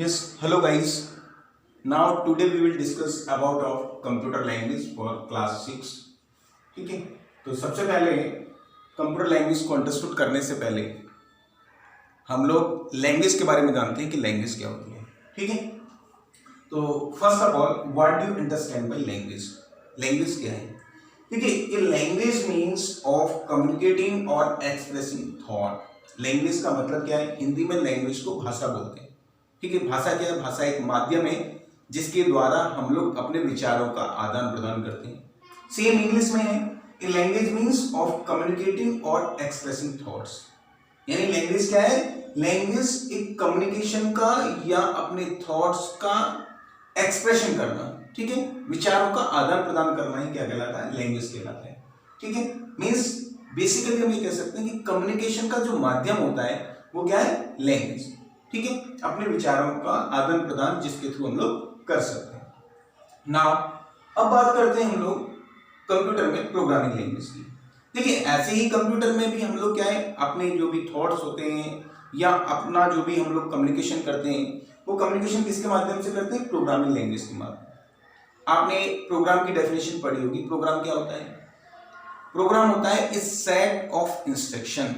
Yes, hello guys. Now today we will discuss about of computer language for class 6. ठीक है, तो सबसे पहले कंप्यूटर लैंग्वेज को अंडरस्टूड करने से पहले हम लोग लैंग्वेज के बारे में जानते हैं कि लैंग्वेज क्या होती है. ठीक है, तो first of all what do you understand by language. Language क्या है? ठीक है, ये लैंग्वेज मीन्स ऑफ कम्युनिकेटिंग और एक्सप्रेसिंग थॉट. लैंग्वेज का मतलब क्या है? हिंदी में लैंग्वेज को भाषा बोलते हैं. ठीक है, भाषा क्या है? भाषा एक माध्यम है जिसके द्वारा हम लोग अपने विचारों का आदान प्रदान करते हैं. सेम इंग्लिश में है. लैंग्वेज मीन्स ऑफ कम्युनिकेटिंग और एक्सप्रेसिंग थॉट्स. यानी लैंग्वेज क्या है? लैंग्वेज एक कम्युनिकेशन का या अपने थॉट्स का एक्सप्रेशन करना. ठीक है, विचारों का आदान प्रदान करना ही क्या कहलाता है? लैंग्वेज कहलाता है. ठीक है, मीन्स बेसिकली हम ये कह सकते हैं कि कम्युनिकेशन का जो माध्यम होता है वो क्या है? लैंग्वेज. ठीक है, अपने विचारों का आदान प्रदान जिसके थ्रू हम लोग कर सकते हैं. नाउ अब बात करते हैं हम लोग कंप्यूटर में प्रोग्रामिंग लैंग्वेज की. देखिए, ऐसे ही कंप्यूटर में भी हम लोग क्या है, अपने जो भी थॉट्स होते हैं या अपना जो भी हम लोग कम्युनिकेशन करते हैं वो कम्युनिकेशन किसके माध्यम से करते हैं? प्रोग्रामिंग लैंग्वेज के माध्यम. आपने प्रोग्राम की डेफिनेशन पढ़ी होगी. प्रोग्राम क्या होता है? प्रोग्राम होता है ए सेट ऑफ इंस्ट्रक्शन.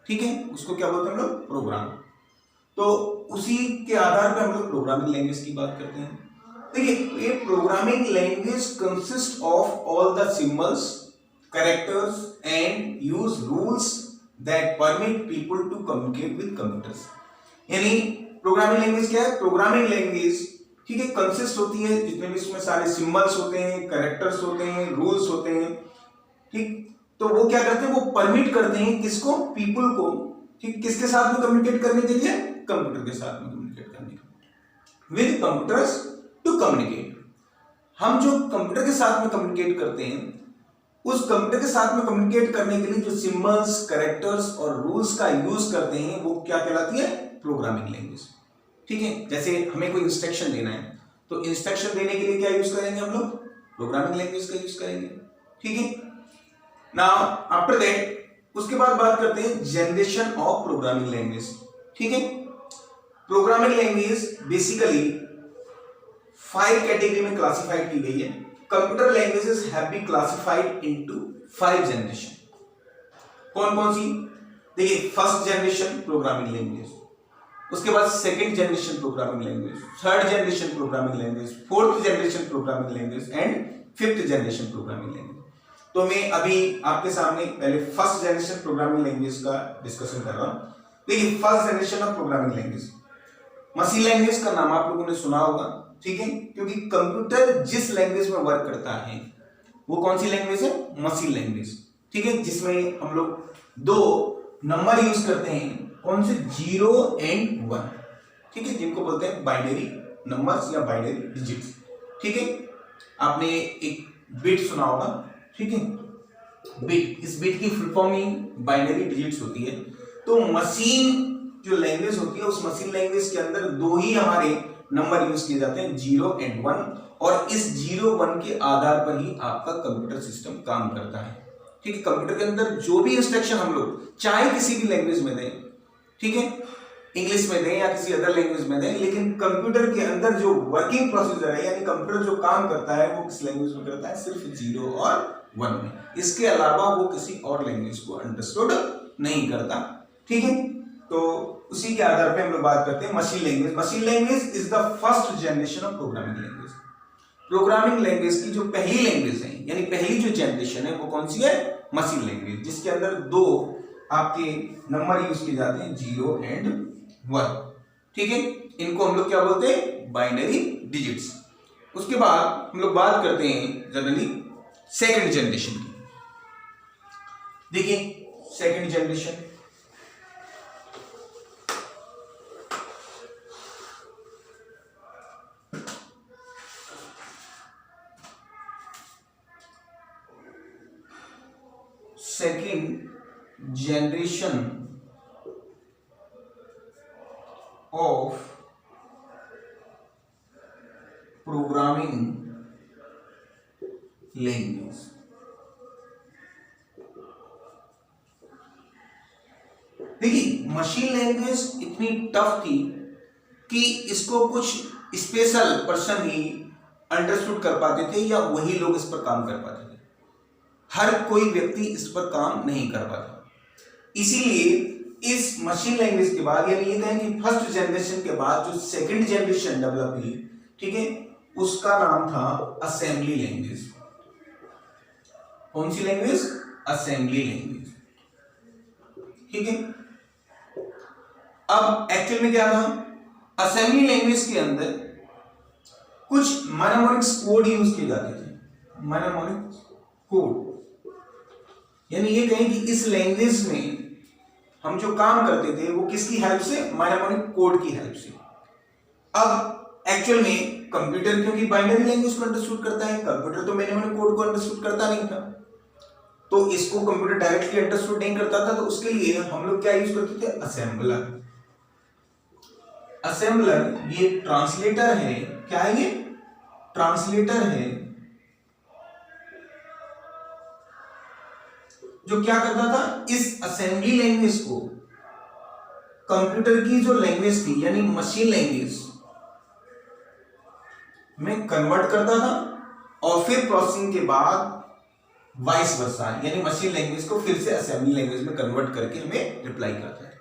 ठीक है, उसको क्या बोलते हैं हम लोग? प्रोग्राम. तो उसी के आधार पर हम लोग प्रोग्रामिंग लैंग्वेज की बात करते हैं. देखिए, ये programming language consist of all the symbols, characters and use rules that permit people to communicate with computers. यानी प्रोग्रामिंग लैंग्वेज क्या है? प्रोग्रामिंग लैंग्वेज ठीक है कंसिस्ट होती है जितने भी इसमें सारे सिंबल्स होते हैं, कैरेक्टर्स होते हैं, रूल्स होते हैं. ठीक, तो वो क्या करते हैं? वो परमिट करते हैं किसको? पीपल को. ठीक, किसके साथ में कम्युनिकेट करने के लिए? कंप्यूटर के साथ में कम्युनिकेट करने के लिए. With computers to communicate. हम जो कंप्यूटर के साथ में कम्युनिकेट करते हैं उस कंप्यूटर के साथ में कम्युनिकेट करने के लिए जो सिंबल्स, कैरेक्टर्स और रूल्स का यूज करते हैं वो क्या कहलाती है? Programming language. ठीक है, जैसे हमें कोई इंस्ट्रक्शन देना है तो इंस्ट्रक्शन देने के लिए क्या यूज करेंगे हम लोग? प्रोग्रामिंग लैंग्वेज का यूज करेंगे. ठीक है, नाउ आफ्टर दैट उसके बाद बात करते हैं जनरेशन ऑफ प्रोग्रामिंग लैंग्वेज. ठीक है, प्रोग्रामिंग लैंग्वेज बेसिकली 5 कैटेगरी में क्लासिफाइड की गई है. Computer languages have been classified into 5 generation. कौन कौन सी? देखिए, फर्स्ट जनरेशन प्रोग्रामिंग लैंग्वेज, उसके बाद second generation programming language, third generation programming language, fourth generation programming language and fifth generation programming language. तो मैं अभी आपके सामने पहले फर्स्ट जनरेशन प्रोग्रामिंग लैंग्वेज का डिस्कशन कर रहा हूं. देखिए, first generation of programming language, machine language का नाम आप लोगों ने सुना होगा. ठीक है, क्योंकि कंप्यूटर जिस लैंग्वेज में वर्क करता है वो कौन सी लैंग्वेज है? Machine language. ठीक है, जिसमें हम लोग 2 नंबर यूज करते हैं. कौन से? 0 एंड 1. ठीक है, जिनको बोलते हैं बाइनरी नंबर्स या बाइनरी डिजिट्स. ठीक है, आपने एक बिट सुना होगा. ठीक है, बिट, इस बिट की फुल फॉर्म ही बाइनरी डिजिट्स होती है. तो मशीन जो लैंग्वेज होती है उस मशीन लैंग्वेज के अंदर 2 ही हमारे नंबर यूज किए जाते हैं, 0 एंड 1. और इस 0 1 के आधार पर ही आपका कंप्यूटर सिस्टम काम करता है. ठीक है, कंप्यूटर के अंदर जो भी इंस्ट्रक्शन हम लोग चाहे किसी भी लैंग्वेज में दें, ठीक है, इंग्लिश में दें या किसी अदर लैंग्वेज में दें, लेकिन कंप्यूटर के अंदर जो वर्किंग प्रोसीजर है यानी कंप्यूटर जो काम करता है वो किस लैंग्वेज में करता है? सिर्फ 0 और 1 में. इसके अलावा वो किसी और लैंग्वेज को अंडरस्टूड नहीं करता. ठीक है, तो उसी के आधार पे हम लोग बात करते हैं machine language. Machine language is the first generation of programming language. Programming language की जो पहली लैंग्वेज है यानी पहली जो जनरेशन है वो कौन सी है? मशीन लैंग्वेज, जिसके अंदर 2 आपके नंबर यूज किए जाते हैं, 0 एंड 1. ठीक है, इनको हम लोग क्या बोलते हैं? Binary digits. उसके बाद हम लोग बात करते हैं जनरली सेकंड जनरेशन की. देखिए, second generation second generation of programming language. देखिए, मशीन लैंग्वेज इतनी टफ थी कि इसको कुछ स्पेशल पर्सन ही अंडरस्टूड कर पाते थे या वही लोग इस पर काम कर पाते थे, हर कोई व्यक्ति इस पर काम नहीं कर पाता। इसीलिए इस मशीन लैंग्वेज के बाद, यानी ये कहें कि फर्स्ट जनरेशन के बाद जो सेकंड जनरेशन डेवलप हुई, ठीक है, उसका नाम था असेंबली लैंग्वेज। कौन सी लैंग्वेज? असेंबली लैंग्वेज, ठीक है। अब एक्चुअल में क्या था, असेंबली लैंग्वेज के अंदर कुछ मोनोमोनिक्स कोड यूज किए जाते थे। मोनोमोनिक्स कोड यानी ये कहें कि इस लैंग्वेज में हम जो काम करते थे वो किसकी हेल्प से? मोनोमोनिक कोड की हेल्प से। अब एक्चुअल में कंप्यूटर क्योंकि बाइनरी लैंग्वेज को अंडरस्टूड करता है, कंप्यूटर तो मोनोमोनिक कोड को अंडरस्टूड करता नहीं था, तो इसको कंप्यूटर डायरेक्टली अंडरस्टूड नहीं करता था, तो उसके लिए हम लोग क्या यूज करते थे? असेंबलर। असेंबलर ये ट्रांसलेटर है। क्या है ये? ट्रांसलेटर है, जो क्या करता था, इस असेंबली लैंग्वेज को कंप्यूटर की जो लैंग्वेज थी यानी मशीन लैंग्वेज में कन्वर्ट करता था, और फिर प्रोसेसिंग के बाद वाइस वर्सा यानी मशीन लैंग्वेज को फिर से असेंबली लैंग्वेज में कन्वर्ट करके हमें रिप्लाई करता है।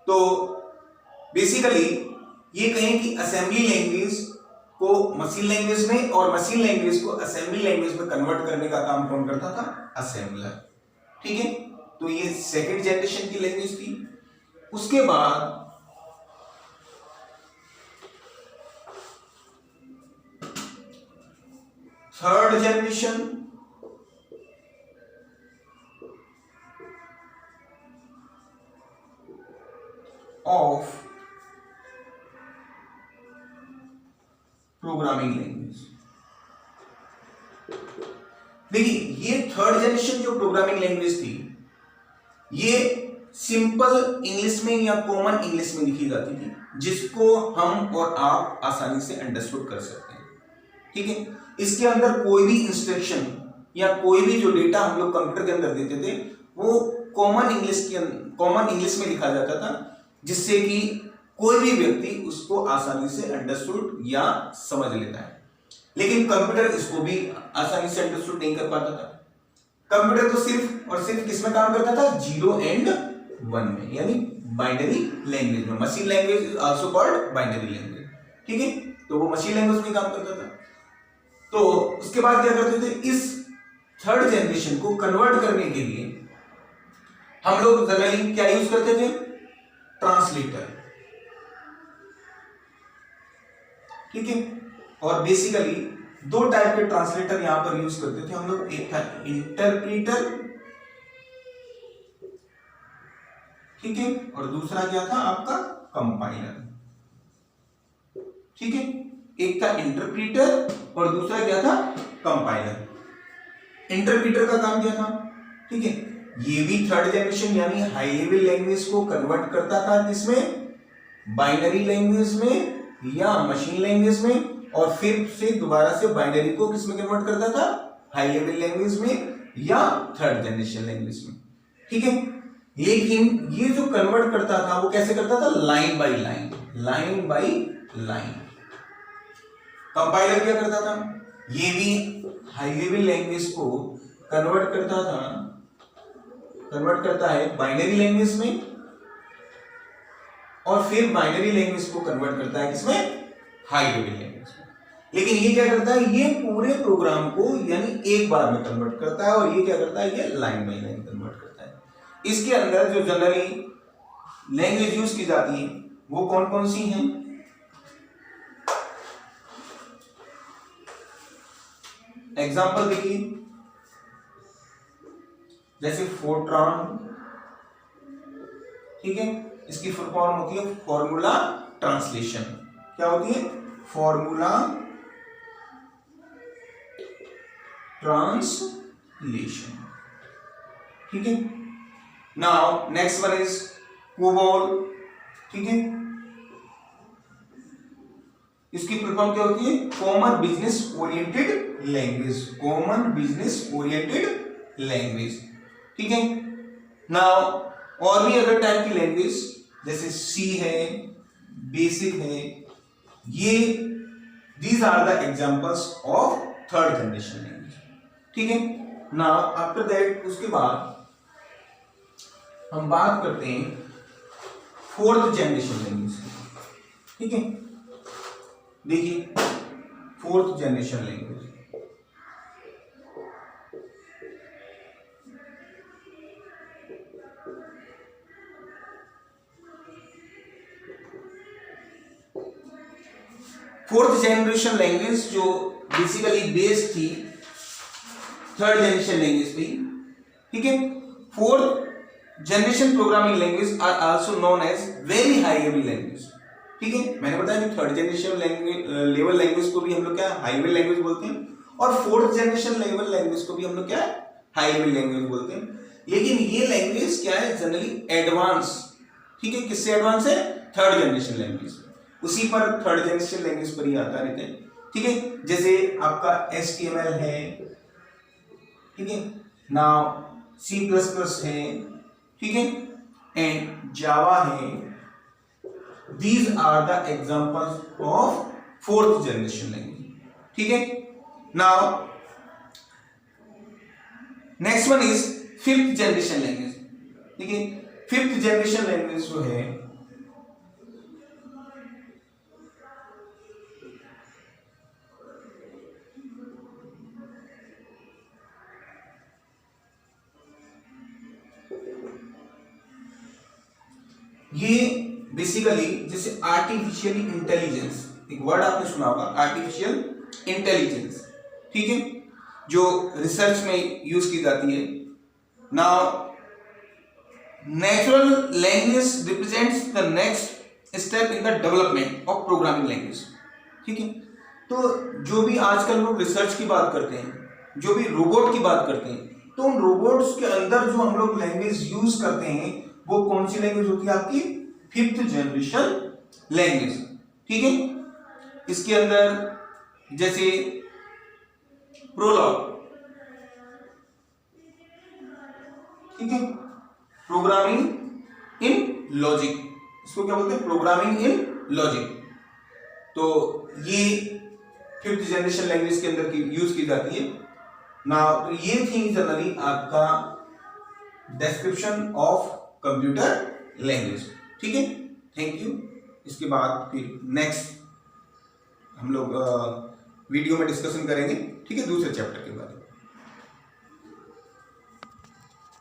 तो बेसिकली ये कहें कि असेंबली लैंग्वेज को मशीन लैंग्वेज में और मशीन लैंग्वेज को असेंबली लैंग्वेज में कन्वर्ट करने का काम कौन करता था? असेंबलर, ठीक है। तो ये सेकंड जनरेशन की लैंग्वेज थी। उसके बाद third generation of programming language. देखिए ये थर्ड जनरेशन जो प्रोग्रामिंग लैंग्वेज थी, ये सिंपल इंग्लिश में या कॉमन इंग्लिश में लिखी जाती थी, जिसको हम और आप आसानी से अंडरस्टूड कर सकते हैं, ठीक है। इसके अंदर कोई भी इंस्ट्रक्शन या कोई भी जो डेटा हम लोग कंप्यूटर के अंदर देते थे वो कॉमन इंग्लिश में लिखा जाता था, जिससे कि कोई भी व्यक्ति उसको आसानी से अंडरस्टूड या समझ लेता है। लेकिन कंप्यूटर इसको भी आसानी से अंडरस्टूड नहीं कर पाता था। कंप्यूटर तो सिर्फ और सिर्फ किसमें काम करता था? 0 एंड 1 में, यानी बाइनरी लैंग्वेज में। Machine language is also called binary language, ठीक है। तो वो मशीन लैंग्वेज में काम करता था। तो उसके बाद क्या करते थे, इस थर्ड जनरेशन को कन्वर्ट करने के लिए हम लोग जनरली क्या यूज करते थे? ट्रांसलेटर, ठीक है। और बेसिकली दो टाइप के ट्रांसलेटर यहां पर यूज करते थे हम लोग। एक था इंटरप्रीटर, ठीक है, और दूसरा क्या था आपका? कंपाइलर, ठीक है। एक था इंटरप्रीटर और दूसरा क्या था? कंपाइलर। इंटरप्रीटर का काम क्या था? ठीक है, ये भी थर्ड जनरेशन यानी हाई लेवल लैंग्वेज को कन्वर्ट करता था, किसमें? बाइनरी लैंग्वेज में या मशीन लैंग्वेज में, और फिर से दोबारा से बाइनरी को किसमें कन्वर्ट करता था? हाई लेवल लैंग्वेज में या थर्ड जनरेशन लैंग्वेज में, ठीक है। लेकिन ये जो कन्वर्ट करता था वो कैसे करता था? Line by line, line by line. Compiler क्या करता था? ये भी हाई लेवल लैंग्वेज को कन्वर्ट करता था, कन्वर्ट करता है बाइनरी लैंग्वेज में, और फिर बाइनरी लैंग्वेज को कन्वर्ट करता है किसमें? हाई लेवल लैंग्वेज में। लेकिन ये क्या करता है? ये पूरे प्रोग्राम को यानी एक बार में कन्वर्ट करता है, और ये क्या करता है? ये लाइन बाय लाइन कन्वर्ट करता है। इसके अंदर जो जनरली लैंग्वेज यूज की जाती है वो कौन कौन सी हैं? एग्जाम्पल देखिए, जैसे फोर्ट्रान, ठीक है, इसकी फुल फॉर्म होती है फॉर्मूला ट्रांसलेशन। क्या होती है? फॉर्मूला ट्रांसलेशन, ठीक है। Now next one is COBOL, ठीक है, इसकी फुल फॉर्म क्या होती है? Common business oriented language, common business oriented language, ठीक है। नाउ और भी अगर टाइप की लैंग्वेज जैसे सी है, बेसिक है, ये these are the examples of third generation language. ठीक है, नाउ आफ्टर दैट उसके बाद हम बात करते हैं फोर्थ जनरेशन लैंग्वेज की। ठीक है, देखिए fourth generation language, fourth generation language जो बेसिकली बेस्ड थी थर्ड जनरेशन लैंग्वेज पे। ठीक है, fourth generation programming language are also known as very high level language. ठीक है, मैंने बताया कि थर्ड जनरेशन लेवल लैंग्वेज को भी हम लोग क्या हाई लेवल लैंग्वेज बोलते हैं, और फोर्थ जनरेशन लेवल लैंग्वेज को भी हम लोग क्या हाई लेवल लैंग्वेज बोलते हैं। लेकिन ये लैंग्वेज क्या है, जनरली एडवांस। ठीक है, किससे एडवांस है, थर्ड जनरेशन लैंग्वेज, उसी पर थर्ड जनरेशन लैंग्वेज पर ही आता रहता है। ठीक है, जैसे आपका HTML है, ठीक है, नाउ C++ है, ठीक है, एंड जावा है। These are the examples of fourth generation language. ठीक है, now next one is fifth generation language. ठीक है, फिफ्थ जनरेशन लैंग्वेज जो है ये बेसिकली जैसे आर्टिफिशियल इंटेलिजेंस, एक वर्ड आपने सुना होगा आर्टिफिशियल इंटेलिजेंस। ठीक है, जो रिसर्च में यूज की जाती है। Now natural language represents the next step in the development of programming language. ठीक है, तो जो भी आजकल लोग रिसर्च की बात करते हैं, जो भी रोबोट की बात करते हैं, तो उन रोबोट्स के अंदर जो हम लोग लैंग्वेज यूज करते हैं वो कौन सी लैंग्वेज होती है, आपकी फिफ्थ जनरेशन लैंग्वेज। ठीक है, इसके अंदर जैसे प्रोलॉग, ठीक है, प्रोग्रामिंग इन लॉजिक, इसको क्या बोलते हैं, प्रोग्रामिंग इन लॉजिक। तो ये फिफ्थ जनरेशन लैंग्वेज के अंदर यूज की जाती है ना। तो ये थी जनरली आपका डिस्क्रिप्शन ऑफ कंप्यूटर लैंग्वेज। ठीक है, थैंक यू। इसके बाद फिर नेक्स्ट हम लोग वीडियो में डिस्कशन करेंगे, ठीक है, दूसरे चैप्टर के बारे में।